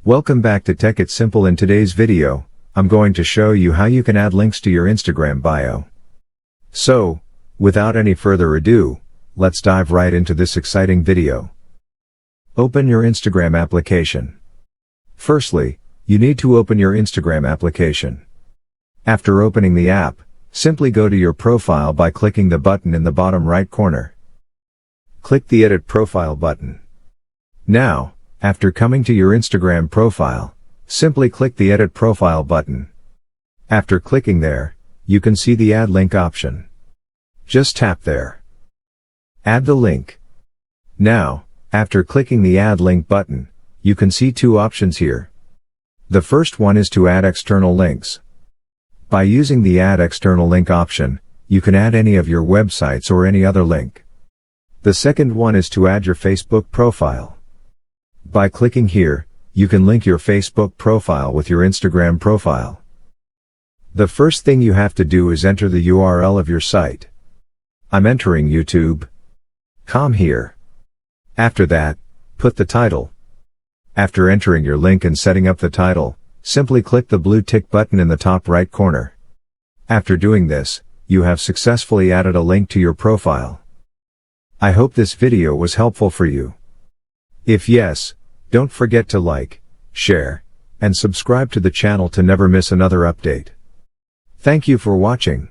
Welcome back to Tech It Simple. In today's video, I'm going to show you how you can add links to your Instagram bio. So, without any further ado, let's dive right into this exciting video. Open your Instagram application. Firstly, you need to open your Instagram application. After opening the app, simply go to your profile by clicking the button in the bottom right corner. Click the Edit Profile button. Now, after coming to your Instagram profile, simply click the Edit Profile button. After clicking there, you can see the Add Link option. Just tap there. Add the link. Now, after clicking the Add Link button, you can see two options here. The first one is to add external links. By using the Add External Link option, you can add any of your websites or any other link. The second one is to add your Facebook profile. By clicking here, you can link your Facebook profile with your Instagram profile. The first thing you have to do is enter the URL of your site. I'm entering youtube.com here. After that, put the title. After entering your link and setting up the title, simply click the blue tick button in the top right corner. After doing this, you have successfully added a link to your profile. I hope this video was helpful for you. If yes, don't forget to like, share, and subscribe to the channel to never miss another update. Thank you for watching.